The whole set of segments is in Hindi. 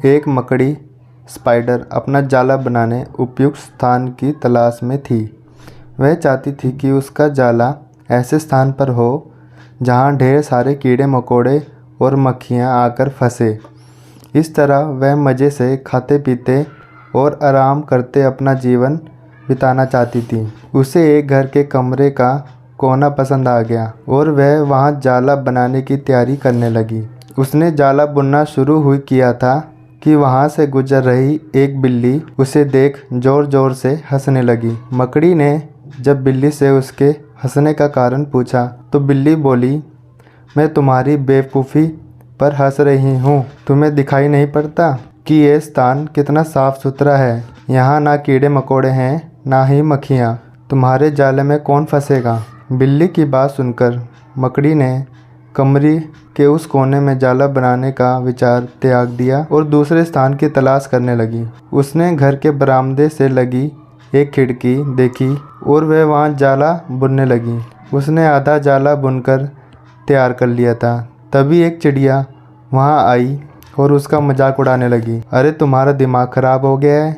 एक मकड़ी स्पाइडर अपना जाला बनाने उपयुक्त स्थान की तलाश में थी। वह चाहती थी कि उसका जाला ऐसे स्थान पर हो जहाँ ढेर सारे कीड़े मकोड़े और मक्खियाँ आकर फंसे। इस तरह वह मज़े से खाते पीते और आराम करते अपना जीवन बिताना चाहती थी। उसे एक घर के कमरे का कोना पसंद आ गया और वह वहाँ जाला बनाने की तैयारी करने लगी। उसने जाला बुनना शुरू हुई किया था कि वहाँ से गुजर रही एक बिल्ली उसे देख ज़ोर ज़ोर से हंसने लगी। मकड़ी ने जब बिल्ली से उसके हंसने का कारण पूछा तो बिल्ली बोली, मैं तुम्हारी बेवकूफ़ी पर हंस रही हूँ। तुम्हें दिखाई नहीं पड़ता कि यह स्थान कितना साफ़ सुथरा है। यहाँ ना कीड़े मकोड़े हैं ना ही मक्खियाँ। तुम्हारे जाले में कौन फंसेगा। बिल्ली की बात सुनकर मकड़ी ने कमरे के उस कोने में जाला बनाने का विचार त्याग दिया और दूसरे स्थान की तलाश करने लगी। उसने घर के बरामदे से लगी एक खिड़की देखी और वह वहाँ जाला बुनने लगी। उसने आधा जाला बुनकर तैयार कर लिया था। तभी एक चिड़िया वहाँ आई और उसका मजाक उड़ाने लगी। अरे तुम्हारा दिमाग खराब हो गया है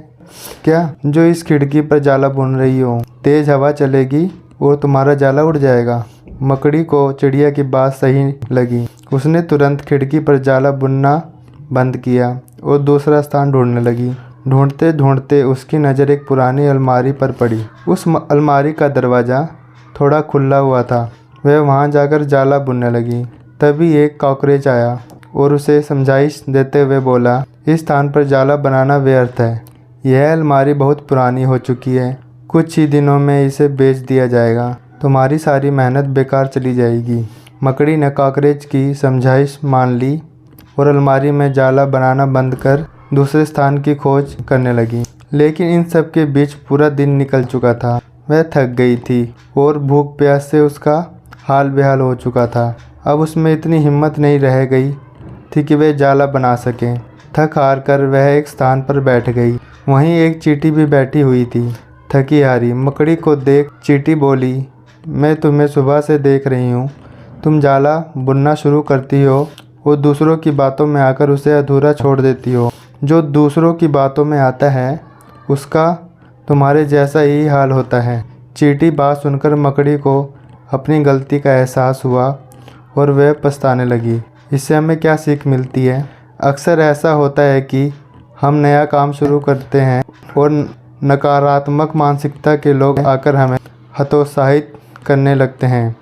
क्या, जो इस खिड़की पर जाला बुन रही हो? तेज़ हवा चलेगी और तुम्हारा जाला उड़ जाएगा। मकड़ी को चिड़िया की बात सही लगी। उसने तुरंत खिड़की पर जाला बुनना बंद किया और दूसरा स्थान ढूंढने लगी। ढूंढते ढूंढते उसकी नज़र एक पुरानी अलमारी पर पड़ी। उस अलमारी का दरवाज़ा थोड़ा खुला हुआ था। वह वहाँ जाकर जाला बुनने लगी। तभी एक कॉकरोच आया और उसे समझाइश देते हुए बोला, इस स्थान पर जाला बनाना व्यर्थ है। यह अलमारी बहुत पुरानी हो चुकी है। कुछ ही दिनों में इसे बेच दिया जाएगा। तुम्हारी सारी मेहनत बेकार चली जाएगी। मकड़ी ने कॉकरोच की समझाइश मान ली और अलमारी में जाला बनाना बंद कर दूसरे स्थान की खोज करने लगी। लेकिन इन सब के बीच पूरा दिन निकल चुका था। वह थक गई थी और भूख प्यास से उसका हाल बेहाल हो चुका था। अब उसमें इतनी हिम्मत नहीं रह गई थी कि वह जाला बना सके। थक हार कर वह एक स्थान पर बैठ गई। वहीं एक चींटी भी बैठी हुई थी, थकी हारी। मकड़ी को देख चींटी बोली, मैं तुम्हें सुबह से देख रही हूँ। तुम जाला बुनना शुरू करती हो और दूसरों की बातों में आकर उसे अधूरा छोड़ देती हो। जो दूसरों की बातों में आता है उसका तुम्हारे जैसा ही हाल होता है। चींटी बात सुनकर मकड़ी को अपनी गलती का एहसास हुआ और वह पछताने लगी। इससे हमें क्या सीख मिलती है? अक्सर ऐसा होता है कि हम नया काम शुरू करते हैं और नकारात्मक मानसिकता के लोग आकर हमें हतोत्साहित करने लगते हैं।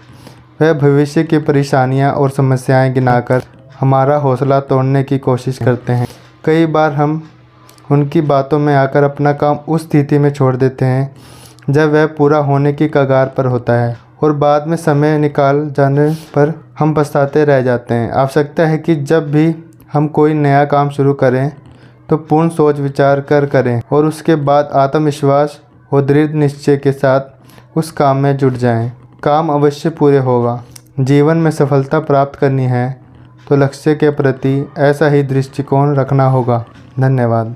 वह भविष्य की परेशानियां और समस्याएं गिनाकर हमारा हौसला तोड़ने की कोशिश करते हैं। कई बार हम उनकी बातों में आकर अपना काम उस स्थिति में छोड़ देते हैं जब वह पूरा होने की कगार पर होता है और बाद में समय निकाल जाने पर हम पछताते रह जाते हैं। आवश्यकता है कि जब भी हम कोई नया काम शुरू करें तो पूर्ण सोच विचार कर करें और उसके बाद आत्मविश्वास और दृढ़ निश्चय के साथ उस काम में जुट जाएं। काम अवश्य पूरे होगा। जीवन में सफलता प्राप्त करनी है तो लक्ष्य के प्रति ऐसा ही दृष्टिकोण रखना होगा। धन्यवाद।